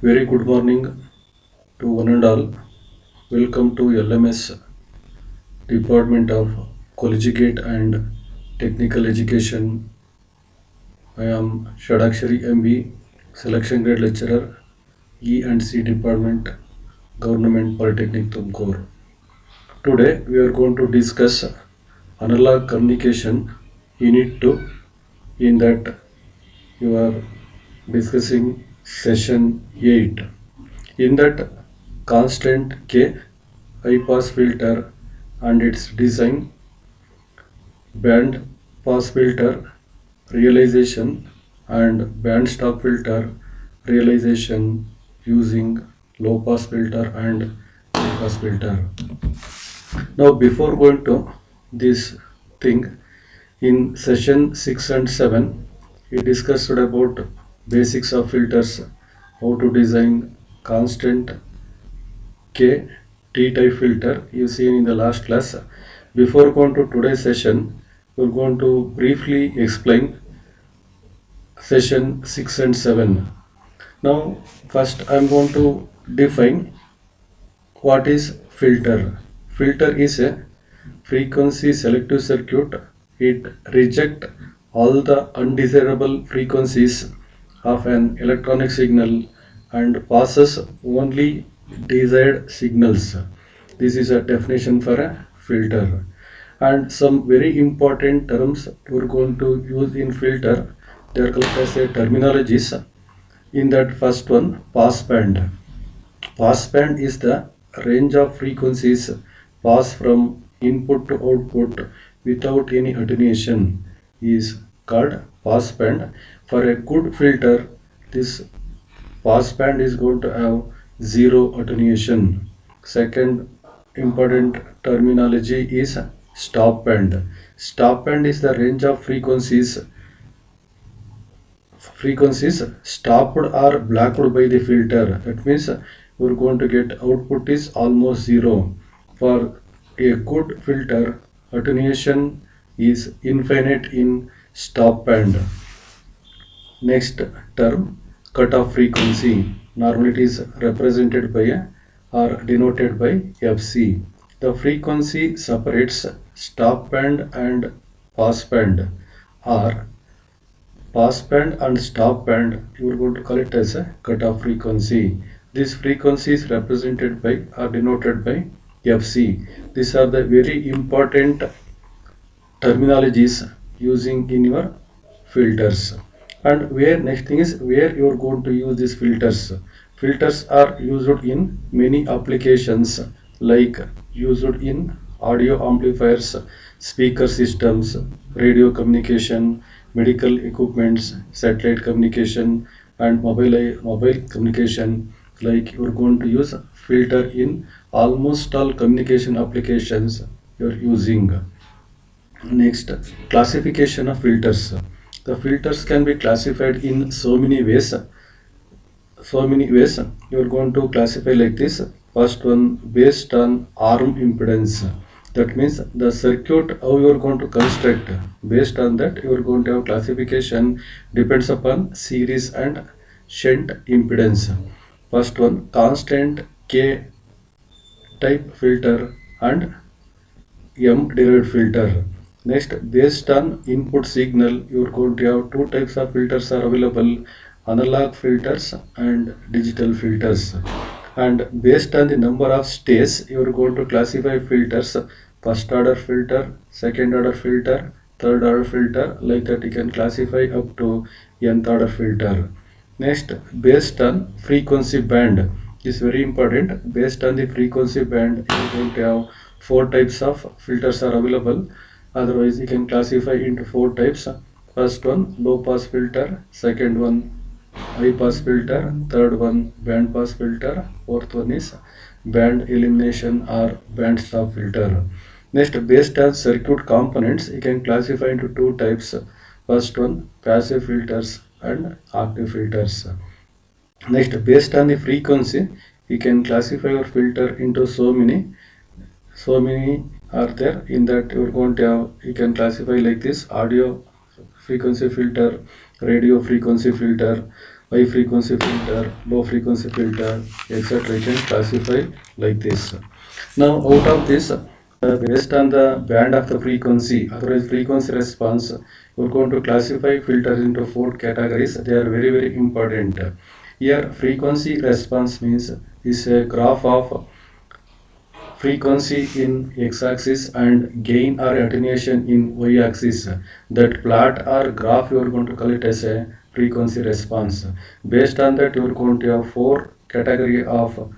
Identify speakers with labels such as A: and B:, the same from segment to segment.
A: Very good morning to one and all. Welcome to LMS Department of Collegiate and Technical Education. I am Shadakshari MB, Selection Grade Lecturer, E and C Department, Government Polytechnic Tumkur. Today we are going to discuss analog communication unit 2. In that you are discussing session 8. In that constant K high pass filter and its design, band pass filter realization and band stop filter realization using low pass filter and high pass filter. Now before going to this thing, in session 6 and 7 we discussed about basics of filters, how to design constant K T-type filter you seen in the last class. Before going to today's session, we're going to briefly explain session 6 and 7. Now, first I'm going to define what is filter. Filter is a frequency selective circuit. It rejects all the undesirable frequencies of an electronic signal and passes only desired signals. This is a definition for a filter. And some very important terms we're going to use in filter. They are called as a terminologies. In that first one, pass band. Pass band is the range of frequencies pass from input to output without any attenuation is called pass band. For a good filter, this pass band is going to have zero attenuation. Second important terminology is stop band. Stop band is the range of frequencies stopped or blocked by the filter. That means we're going to get output is almost zero. For a good filter, attenuation is infinite in stop band. Next term, cutoff frequency. Normally it is represented by a or denoted by Fc. The frequency separates stop band and pass band, or pass band and stop band. You are going to call it as a cutoff frequency. This frequency is represented by or denoted by Fc. These are the very important terminologies using in your filters. And where next thing is where you are going to use these filters. Filters are used in many applications, like used in audio amplifiers, speaker systems, radio communication, medical equipments, satellite communication, and mobile communication. Like you are going to use filter in almost all communication applications you are using. Next, classification of filters. The filters can be classified in so many ways. You are going to classify like this. First one, based on arm impedance. That means the circuit how you are going to construct. Based on that, you are going to have classification depends upon series and shunt impedance. First one, constant K type filter and M derived filter. Next, based on input signal, you are going to have two types of filters are available: analog filters and digital filters. And based on the number of stages, you are going to classify filters: first order filter, second order filter, third order filter. Like that, you can classify up to nth order filter. Next, based on frequency band is very important. Based on the frequency band, you are going to have four types of filters are available. Otherwise, you can classify into four types. First one, low pass filter. Second one, high pass filter. Third one, band pass filter. Fourth one is band elimination or band stop filter. Next, based on circuit components, you can classify into two types. First one, passive filters and active filters. Next, based on the frequency, you can classify your filter into so many are there. In that you're going to have, you can classify like this: audio frequency filter, radio frequency filter, high frequency filter, low frequency filter, etc. You can classify like this. Now out of this, based on the band of the frequency, otherwise frequency response, we're going to classify filters into four categories. They are very very important. Here frequency response means is a graph of frequency in x-axis and gain or attenuation in y-axis. That plot or graph you are going to call it as a frequency response. Based on that, you are going to have four category of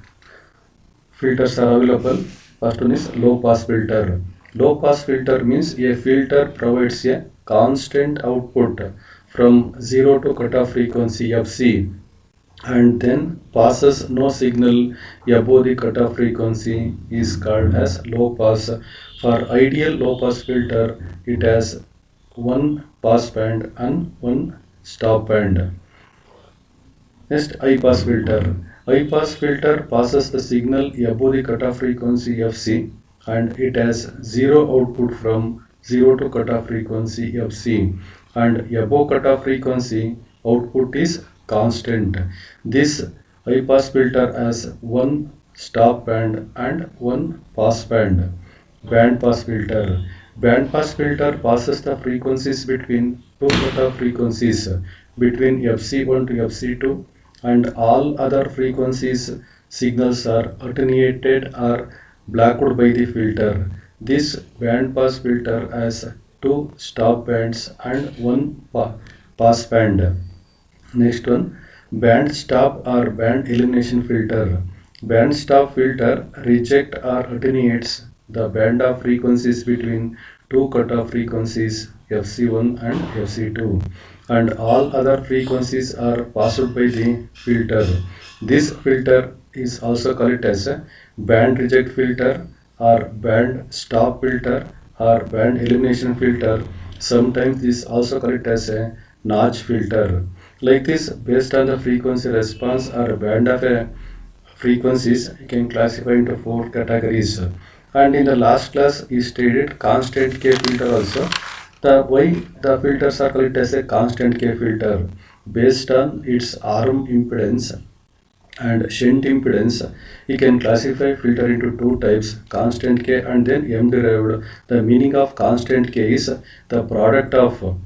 A: filters are available. First one is low pass filter. Low pass filter means a filter provides a constant output from 0 to cutoff frequency fc and then passes no signal above the cutoff frequency is called as low pass. For ideal low pass filter, it has one pass band and one stop band. Next, high pass filter. High pass filter passes the signal above the cutoff frequency fc and it has zero output from 0 to cutoff frequency fc and above cutoff frequency output is constant. This high pass filter has one stop band and one pass band. Band pass filter. Band pass filter passes the frequencies between two cutoff frequencies between fc1 to fc2 and all other frequencies signals are attenuated or blocked by the filter. This band pass filter has two stop bands and one pass band. Next one, band stop or band elimination filter. Band stop filter reject or attenuates the band of frequencies between two cutoff frequencies fc1 and fc2 and all other frequencies are passed by the filter. This filter is also called as a band reject filter or band stop filter or band elimination filter. Sometimes this also called as a notch filter. Like this, based on the frequency response or band of a frequencies, you can classify into four categories. And in the last class, we studied constant K filter also. The why the filters are called as a constant K filter based on its arm impedance and shunt impedance. You can classify filter into two types, constant K and then M derived. The meaning of constant K is the product of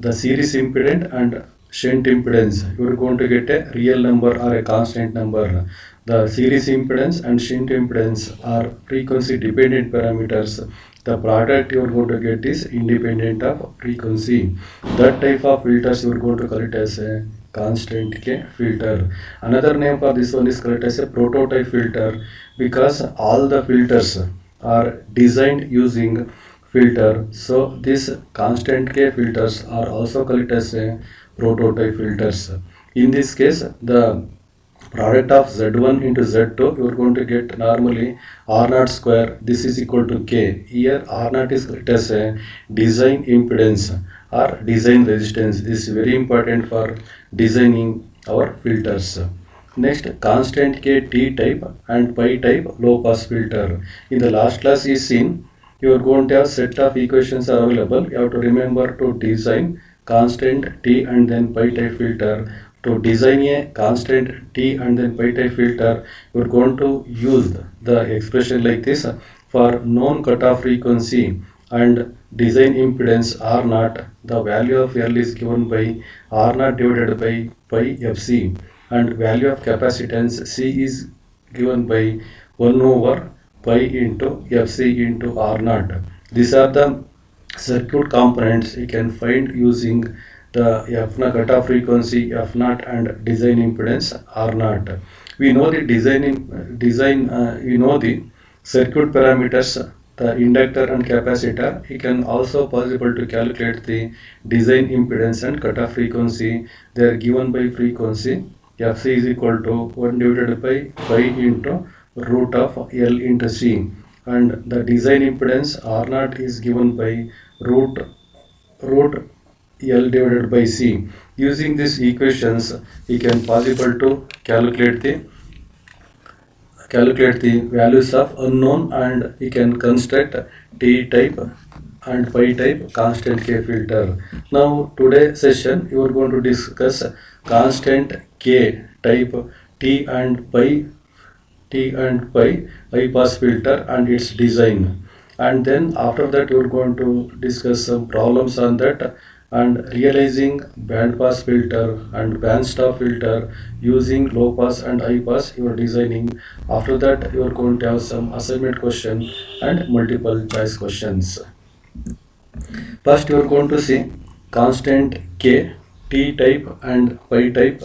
A: the series impedance and shunt impedance. You are going to get a real number or a constant number. The series impedance and shunt impedance are frequency dependent parameters. The product you are going to get is independent of frequency. That type of filters you are going to call it as a constant K filter. Another name for this one is called as a prototype filter because all the filters are designed using filter. So these constant K filters are also called as a prototype filters. In this case, the product of Z1 into Z2, you are going to get normally R0 square. This is equal to K. Here R0 is called as a design impedance or design resistance. This is very important for designing our filters. Next, constant K T type and pi type low pass filter. In the last class is seen, you are going to have set of equations are available. You have to remember to design constant T and then pi type filter. To design a constant T and then pi type filter, you are going to use the expression like this. For known cutoff frequency and design impedance R0, the value of L is given by R0 divided by pi Fc and value of capacitance C is given by 1 over pi into Fc into R0. These are the circuit components you can find using the F0 cutoff frequency F0 and design impedance R0. We know the we know the circuit parameters, the inductor and capacitor. It can also possible to calculate the design impedance and cutoff frequency. They are given by frequency. Fc is equal to 1 divided by pi into root of L into C and the design impedance R0 is given by root L divided by C. Using these equations, we can possible to calculate the values of unknown and we can construct T type and pi type constant K filter. Now today session you are going to discuss constant K type T and pi high pass filter and its design. And then after that we are going to discuss some problems on that and realizing band pass filter and band stop filter using low pass and high pass you are designing. After that you are going to have some assignment question and multiple choice questions. First you are going to see constant K, T type and pi type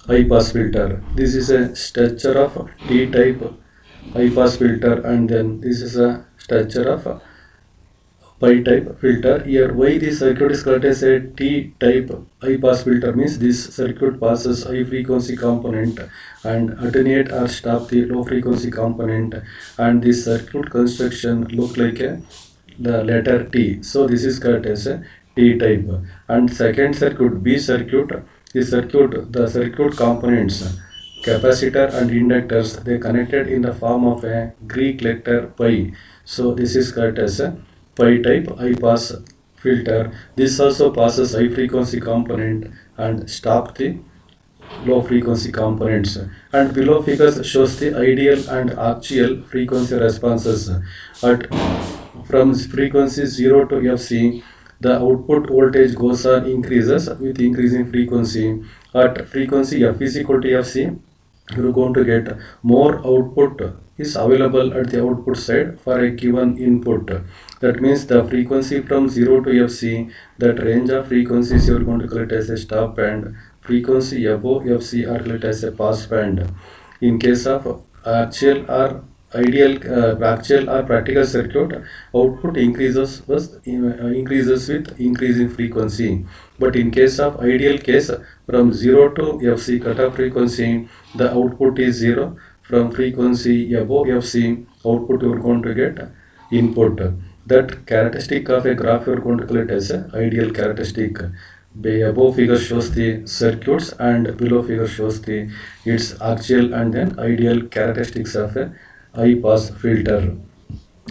A: high pass filter. This is a structure of T type high pass filter, and then this is a structure of pi type filter. Here why this circuit is called as a T type high pass filter means this circuit passes high frequency component and alternate or stop the low frequency component, and this circuit construction look like the letter T. So this is called as a T type. And second circuit, B circuit, the circuit components, capacitor and inductors, they connected in the form of a Greek letter pi. So this is called as a pi type high pass filter. This also passes high frequency component and stop the low frequency components. And below figures shows the ideal and actual frequency responses. At from frequency 0 to Fc, the output voltage goes on increases with increasing frequency. At frequency F is equal to Fc, you are going to get more output is available at the output side for a given input. That means the frequency from 0 to Fc, that range of frequencies you are going to collect as a stop band. Frequency above Fc are collected as a pass band. In case of actual or practical circuit, output increases with increasing frequency. But in case of ideal case, from 0 to Fc cutoff frequency, the output is 0. From frequency above Fc, output you are going to get input. That characteristic of a graph you are going to collect as a ideal characteristic. Above figure shows the circuits and below figure shows the its actual and then ideal characteristics of a high pass filter.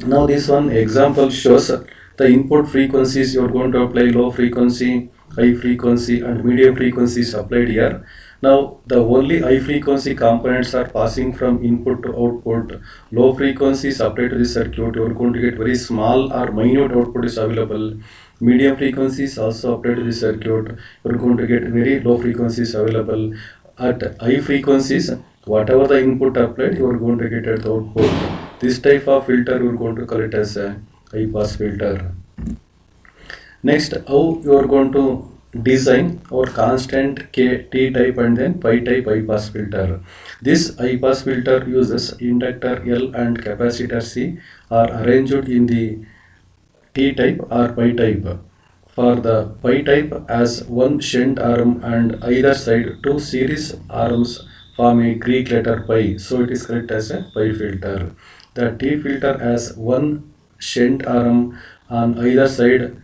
A: Now this one example shows the input frequencies you are going to apply low frequency, high frequency and medium frequencies applied here. Now the only high frequency components are passing from input to output. Low frequencies applied to the circuit, you are going to get very small or minute output is available. Medium frequencies also applied to the circuit, you are going to get very low frequencies available. At high frequencies, whatever the input applied, you are going to get at the output. This type of filter you are going to call it as a high pass filter. Next, how you are going to design our constant T type and then pi type high pass filter. This high pass filter uses inductor L and capacitor C are arranged in the T type or pi type. For the pi type, as one shunt arm and either side two series arms form a Greek letter pi, so it is correct as a pi filter. The T filter has one shunt arm on either side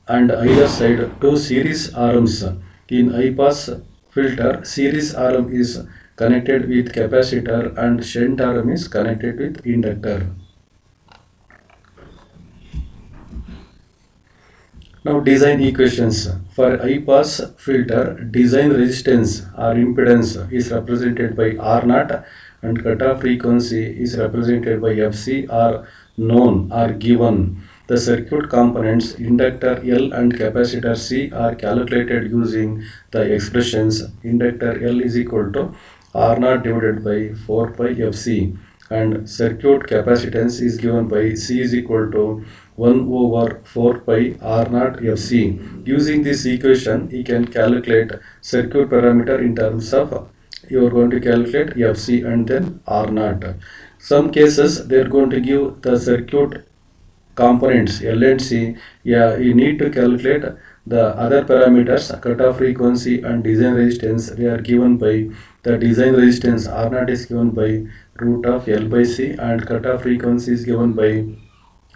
A: and either side two series arms. In high pass filter, series arm is connected with capacitor and shunt arm is connected with inductor. Now design equations. For high pass filter, design resistance or impedance is represented by R0 and cutoff frequency is represented by Fc are known or given. The circuit components inductor L and capacitor C are calculated using the expressions inductor L is equal to R0 divided by 4 pi Fc and circuit capacitance is given by C is equal to 1 over 4 pi R0 Fc. Using this equation, you can calculate circuit parameter in terms of you are going to calculate Fc and then R0. Some cases they are going to give the circuit components L and C. Yeah, you need to calculate the other parameters cutoff frequency and design resistance. They are given by the design resistance R0 is given by root of L by C and cutoff frequency is given by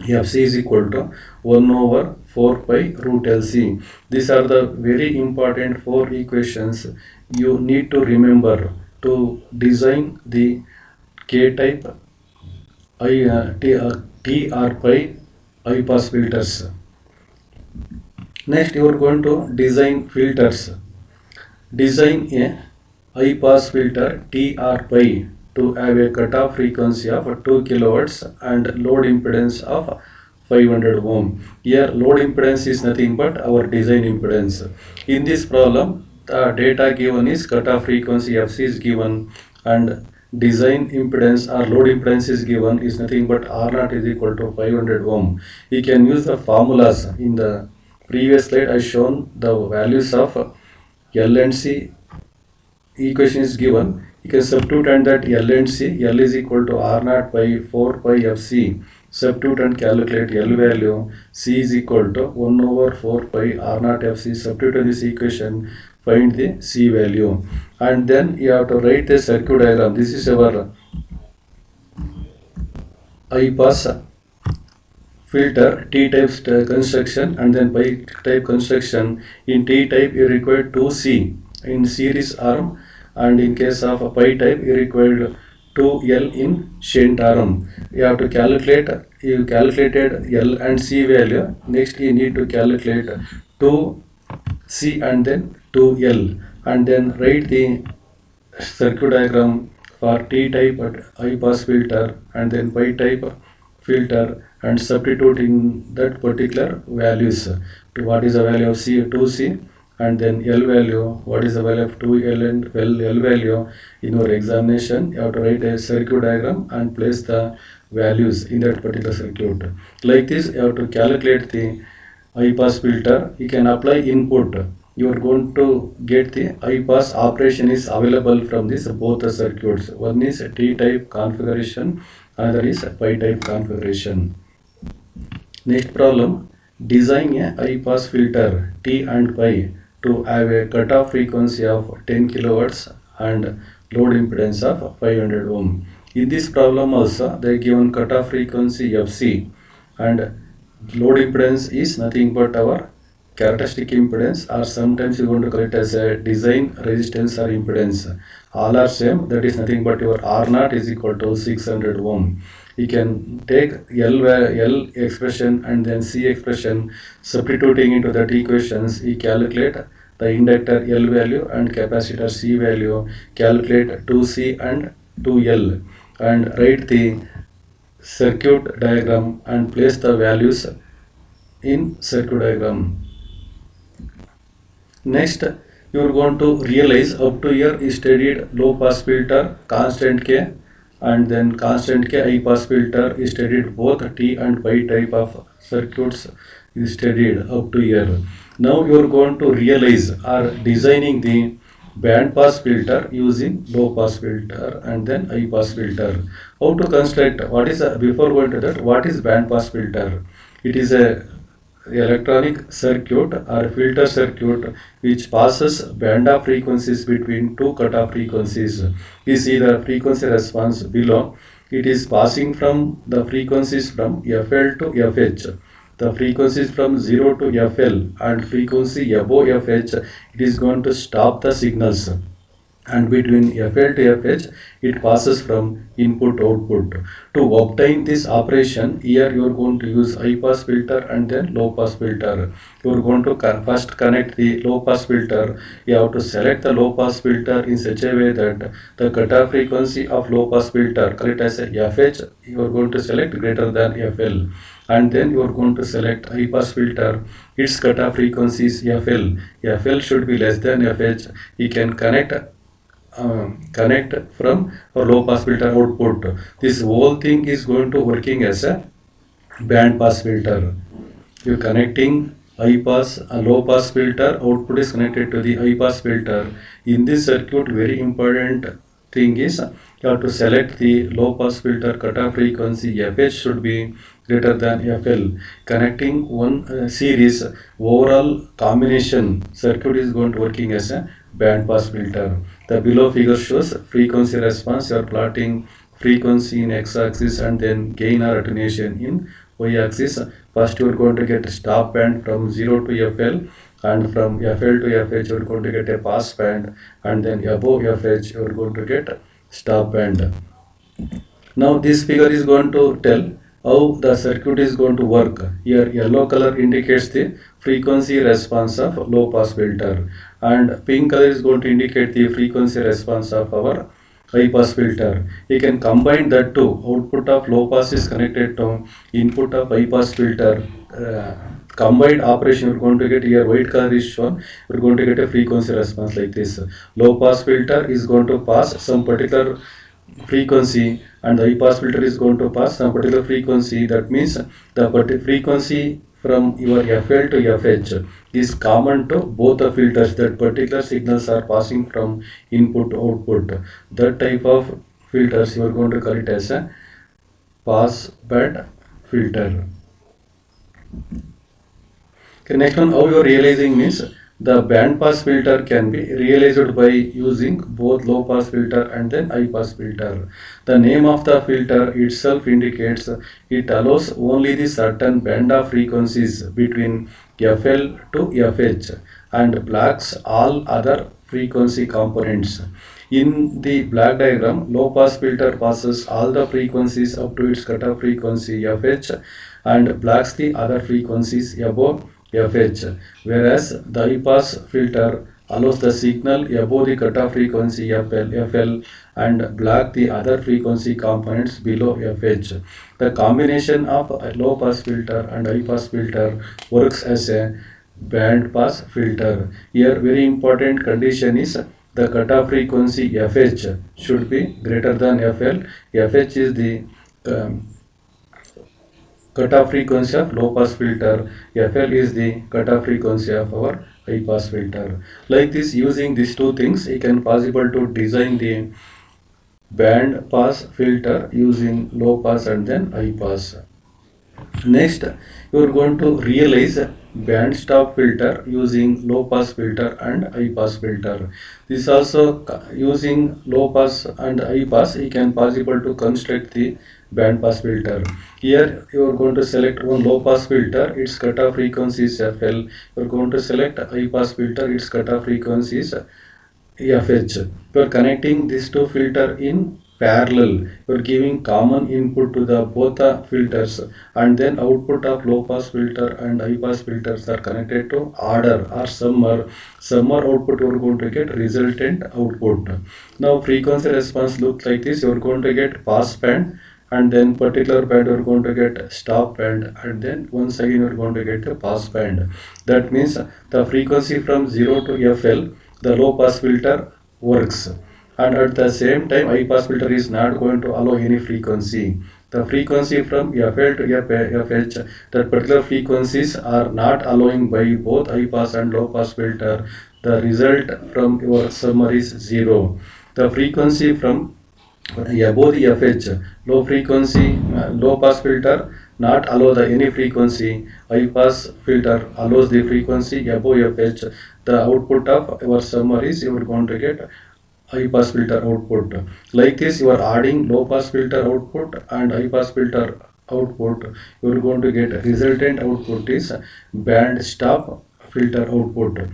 A: Fc is equal to 1 over 4 pi root LC. These are the very important four equations you need to remember to design the K type T or pi high pass filters. Next you are going to design filters. Design a high pass filter TR pi to have a cutoff frequency of 2 kilowatts and load impedance of 500 ohm. Here load impedance is nothing but our design impedance. In this problem, the data given is cutoff frequency FC is given and design impedance or load impedance is given is nothing but R0 is equal to 500 ohm. You can use the formulas. In the previous slide I shown the values of L and C equation is given. You can substitute and that L and C, L is equal to R0 by 4 pi FC. Substitute and calculate L value. C is equal to 1 over 4 pi R0 FC. Substitute in this equation, find the C value. And then you have to write the circuit diagram. This is our high pass filter T type construction and then pi type construction. In T type you require 2C in series arm, and in case of a pi type you required 2L in shunt arm. You have to calculate, you calculated L and C value. Next you need to calculate 2C and then 2L and then write the circuit diagram for T type high pass filter and then pi type filter and substitute in that particular values to what is the value of C 2C and then L value, what is the value of 2L and L value. In your examination you have to write a circuit diagram and place the values in that particular circuit. Like this you have to calculate the high pass filter. You can apply input. You are going to get the high pass operation is available from this both the circuits. One is T type configuration, another is pi type configuration. Next problem, design a high pass filter T and pi to have a cutoff frequency of 10 kilowatts and load impedance of 500 ohm. In this problem also they given cutoff frequency FC and load impedance is nothing but our characteristic impedance, or sometimes you are going to call it as a design resistance or impedance. All are same, that is nothing but your R0 is equal to 600 ohm. You can take L expression and then C expression, substituting into that equations, you calculate the inductor L value and capacitor C value, calculate 2C and 2L and write the circuit diagram and place the values in circuit diagram. Next, you are going to realize up to here is studied low pass filter constant K and then constant K high pass filter is studied both T and pi type of circuits is studied up to here. Now you are going to realize or designing the band pass filter using low pass filter and then high pass filter. How to construct, what is before going to that, what is band pass filter? It is a electronic circuit or filter circuit which passes band of frequencies between two cutoff frequencies. We see the frequency response below. It is passing from the frequencies from FL to FH. The frequencies from 0 to FL and frequency above FH, it is going to stop the signals. And between FL to FH it passes from input to output. To obtain this operation, here you are going to use high pass filter and then low pass filter. You are going to first connect the low pass filter. You have to select the low pass filter in such a way that the cutoff frequency of low pass filter, call it as a FH, you are going to select greater than FL. And then you are going to select high pass filter, its cutoff frequency is FL. FL should be less than FH. You can connect from a low pass filter output. This whole thing is going to working as a band pass filter. You connecting high pass and low pass filter, output is connected to the high pass filter. In this circuit, very important thing is you have to select the low pass filter cutoff frequency. FH should be greater than FL. Connecting one series, overall combination circuit is going to working as a band pass filter. The below figure shows frequency response. You are plotting frequency in x-axis and then gain or attenuation in y-axis. First you are going to get stop band from 0 to FL, and from FL to FH you are going to get a pass band, and then above FH you are going to get stop band. Now this figure is going to tell how the circuit is going to work. Here yellow color indicates the frequency response of low pass filter, and pink color is going to indicate the frequency response of our high pass filter. You can combine that two. Output of low pass is connected to input of high pass filter. Combined operation, you're going to get here white color is shown. You're going to get a frequency response like this. Low pass filter is going to pass some particular frequency, and the high pass filter is going to pass some particular frequency. That means the frequency from your FL to FH is common to both the filters. That particular signals are passing from input to output. That type of filters you are going to call it as a pass band filter. Okay, next one, how you are realizing means the band pass filter can be realized by using both low pass filter and then high pass filter. The name of the filter itself indicates it allows only the certain band of frequencies between FL to FH and blocks all other frequency components. In the block diagram, low pass filter passes all the frequencies up to its cutoff frequency FH and blocks the other frequencies above FH, whereas the high pass filter allows the signal above the cutoff frequency FL and block the other frequency components below FH. The combination of a low pass filter and high pass filter works as a band pass filter. Here very important condition is the cutoff frequency FH should be greater than FL. FH is the cutoff frequency of low pass filter. FL is the cutoff frequency of our high pass filter. Like this, using these two things, it can possible to design the band pass filter using low pass and then high pass. Next, you are going to realize band stop filter using low pass filter and high pass filter. This also using low pass and high pass, you can possible to construct the band pass filter. Here you are going to select one low pass filter, its cutoff frequency is FL. You are going to select high pass filter, its cutoff frequency is FH. You are connecting these two filter in parallel. You are giving common input to the both the filters, and then output of low pass filter and high pass filters are connected to order or summer. Summer output you are going to get resultant output. Now frequency response looks like this. You are going to get pass band, and then particular band you are going to get stop band, and then once again you are going to get the pass band. That means the frequency from 0 to FL, the low pass filter works, and at the same time high pass filter is not going to allow any frequency. The frequency from FL to FH, that particular frequencies are not allowing by both high pass and low pass filter. The result from your summer is 0. The frequency from above the FH, low frequency, low pass filter not allow the any frequency. High pass filter allows the frequency above FH. The output of our summer is you are going to get high pass filter output. Like this, you are adding low pass filter output and high pass filter output. You are going to get resultant output is band stop filter output.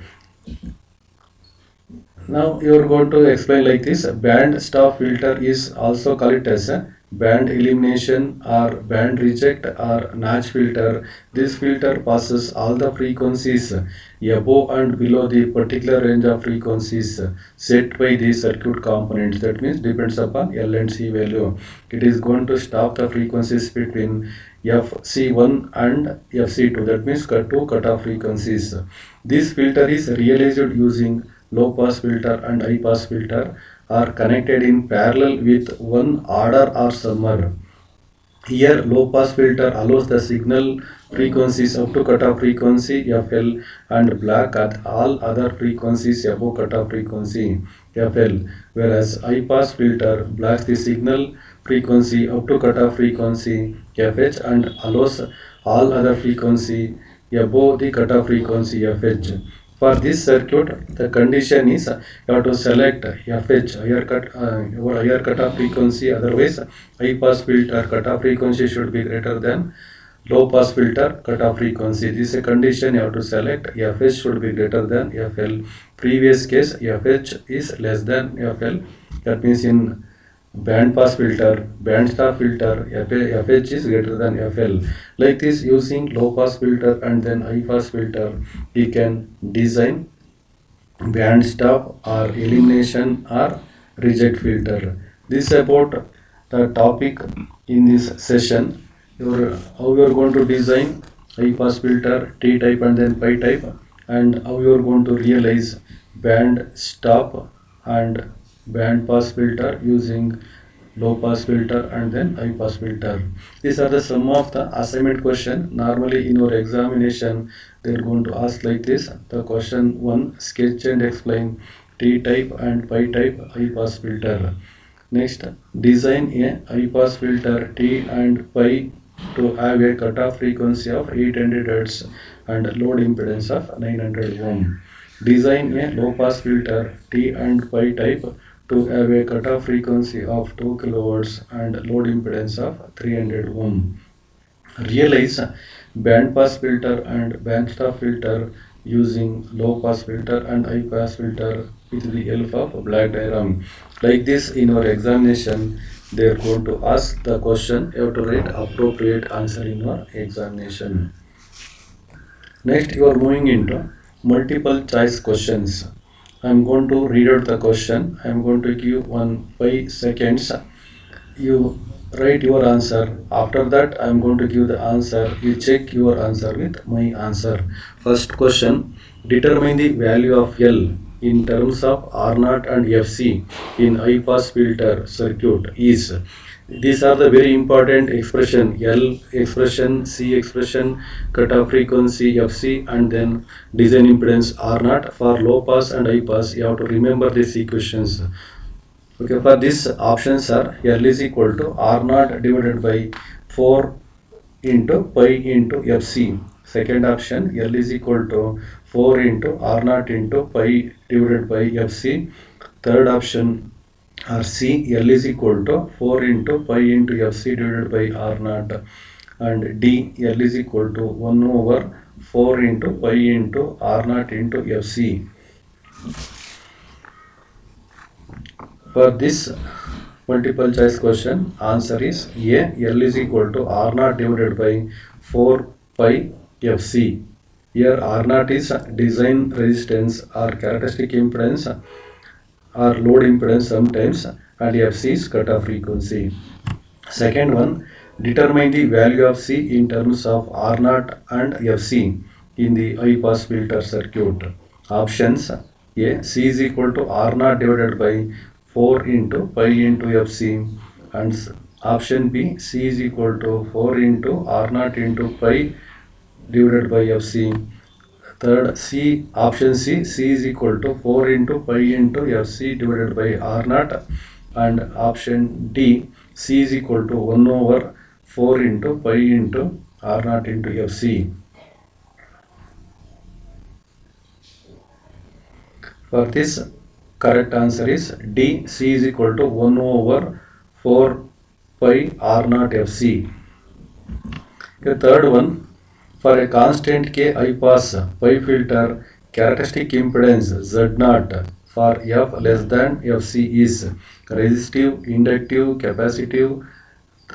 A: Now you are going to explain like this. Band stop filter is also called as a band elimination or band reject or notch filter. This filter passes all the frequencies above and below the particular range of frequencies set by the circuit components. That means depends upon L and C value. It is going to stop the frequencies between FC1 and FC2. That means two cutoff frequencies. This filter is realized using low pass filter and high pass filter are connected in parallel with one order or summer. Here low pass filter allows the signal frequencies up to cutoff frequency FL and block at all other frequencies above cutoff frequency FL, whereas high pass filter blocks the signal frequency up to cutoff frequency FH and allows all other frequency above the cutoff frequency FH. For this circuit, the condition is you have to select FH, higher cutoff frequency, otherwise high pass filter cutoff frequency should be greater than low pass filter cutoff frequency. This is a condition you have to select. FH should be greater than FL. Previous case, FH is less than FL. That means in band pass filter, band stop filter, FH is greater than FL. Like this, using low pass filter and then high pass filter, we can design band stop or elimination or reject filter. This about the topic in this session. How you are going to design high pass filter, T type and then pi type, and how you are going to realize band stop and band pass filter using low pass filter and then high pass filter. These are the some of the assignment question. Normally in your examination they are going to ask like this. The question 1, sketch and explain T type and pi type high pass filter. Next, design a high pass filter T and pi to have a cutoff frequency of 800 Hz and load impedance of 900 ohm. Design a low pass filter T and pi type to have a cutoff frequency of 2 kHz and load impedance of 300 ohm. Realize band pass filter and band stop filter using low pass filter and high pass filter with the help of black diagram. Like this in your examination they are going to ask the question. You have to write appropriate answer in your examination. Next, you are moving into multiple choice questions. I am going to read out the question. I am going to give 5 seconds. You write your answer. After that, I am going to give the answer. You check your answer with my answer. First question: determine the value of L in terms of R0 and FC in high pass filter circuit is. These are the very important expression: L expression, C expression, cutoff frequency FC, and then design impedance R0 for low pass and high pass. You have to remember these equations. Okay, for this options are L is equal to R0 divided by 4 into pi into FC. Second option, L is equal to 4 into R0 into pi divided by FC. Third option, or C, L is equal to 4 into pi into FC divided by R0. And D, L is equal to 1 over 4 into pi into R0 into FC. For this multiple choice question, answer is A, L is equal to R0 divided by 4 pi FC. Here R0 is design resistance or characteristic impedance or load impedance sometimes, and FC is cutoff frequency. Second one, determine the value of C in terms of R0 and FC in the high pass filter circuit. Options: A, C is equal to R0 divided by 4 into pi into FC, and option B, C is equal to 4 into R0 into pi divided by FC. Third, C, option C, C is equal to 4 into pi into FC divided by R0, and option D, C is equal to 1 over 4 into pi into R0 into FC. For this, correct answer is D, C is equal to 1 over 4 pi R0 FC. The third one, for a constant K high pass pi filter, characteristic impedance Z0 for F less than FC is resistive, inductive, capacitive.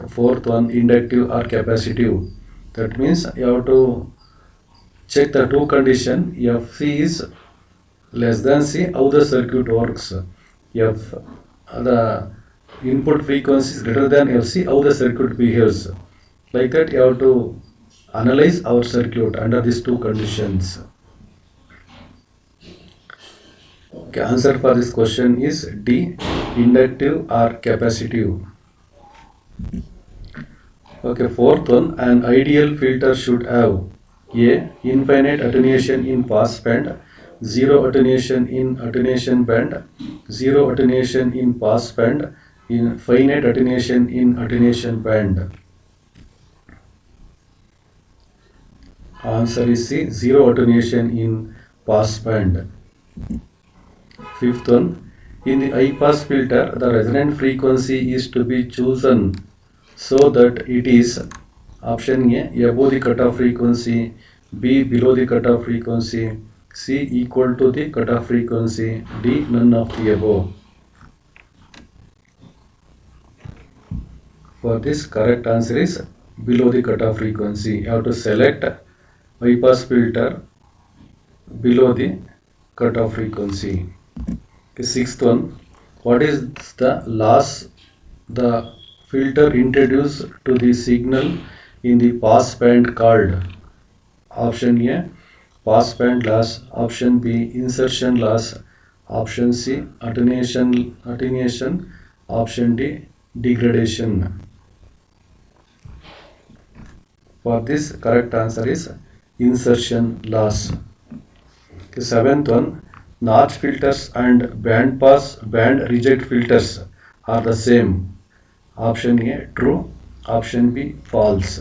A: Fourth one, inductive or capacitive. That means you have to check the two condition. FC is less than C, how the circuit works. If the input frequency is greater than FC, how the circuit behaves. Like that you have to analyze our circuit under these two conditions. Okay, answer for this question is D, inductive or capacitive. Okay, fourth one, an ideal filter should have A, infinite attenuation in pass band, zero attenuation in attenuation band, zero attenuation in pass band, finite attenuation in attenuation band. Answer is C, zero attenuation in pass band. Fifth one, in the high pass filter, the resonant frequency is to be chosen so that it is option A, above the cutoff frequency, B, below the cutoff frequency, C, equal to the cutoff frequency, D, none of the above. For this, correct answer is below the cutoff frequency. You have to select high pass filter below the cutoff frequency. Okay, sixth one, what is the loss the filter introduced to the signal in the pass band called? Option A, pass band loss. Option B, insertion loss. Option C, attenuation. Option D, degradation. For this, correct answer is insertion loss. Okay, seventh one, notch filters and band pass band reject filters are the same. Option A, true. Option B, false.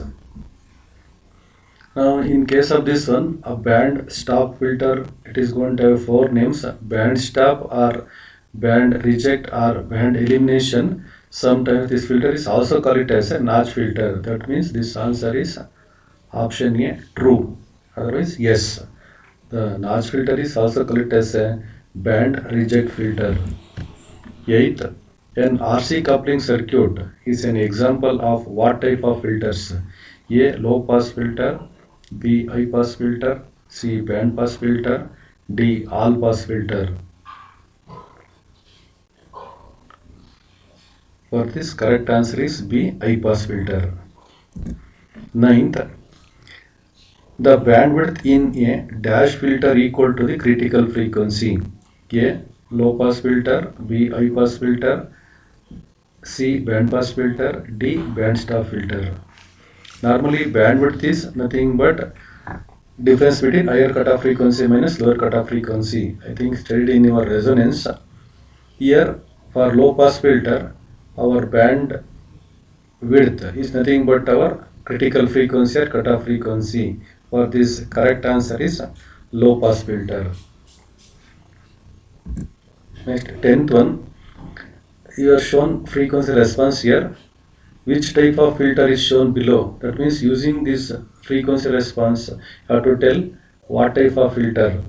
A: Now, in case of this one, a band stop filter, it is going to have four names: band stop, or band reject, or band elimination. Sometimes this filter is also called as a notch filter. That means this answer is option A, true. Otherwise, yes. The notch filter is also called as a band reject filter. Eighth, an RC coupling circuit is an example of what type of filters? A, low pass filter. B, high pass filter. C, band pass filter. D, all pass filter. For this, correct answer is B, high pass filter. Ninth, the bandwidth in a dash filter equal to the critical frequency. A, low pass filter. B, high pass filter. C, band pass filter. D, band stop filter. Normally bandwidth is nothing but difference between higher cutoff frequency minus lower cutoff frequency. I think studied in your resonance. Here for low pass filter, our band width is nothing but our critical frequency or cutoff frequency. For this, correct answer is low pass filter. Next, 10th one, you are shown frequency response here. Which type of filter is shown below? That means using this frequency response, you have to tell what type of filter.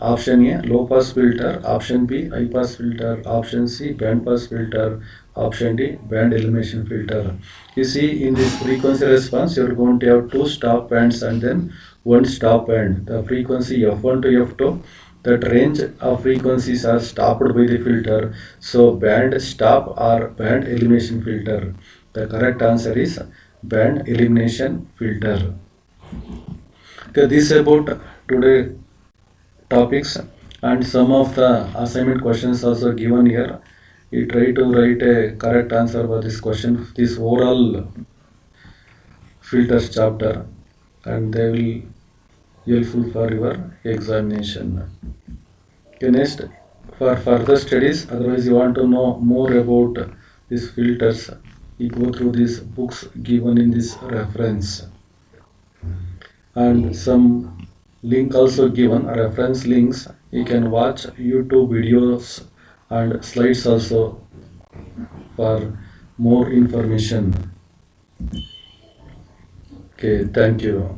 A: Option A, low pass filter. Option B, high pass filter. Option C, band pass filter. Option D, band elimination filter. You see, in this frequency response, you are going to have two stop bands and then one stop band. The frequency F1 to F2, that range of frequencies are stopped by the filter. So band stop or band elimination filter. The correct answer is band elimination filter. Okay, this is about today topics, and some of the assignment questions also given here. You try to write a correct answer for this question, this overall filters chapter, and they will helpful for your examination. Okay, next, for further studies, otherwise you want to know more about these filters, you go through these books given in this reference, and some link also given, reference links. You can watch YouTube videos and slides also for more information. Okay, thank you.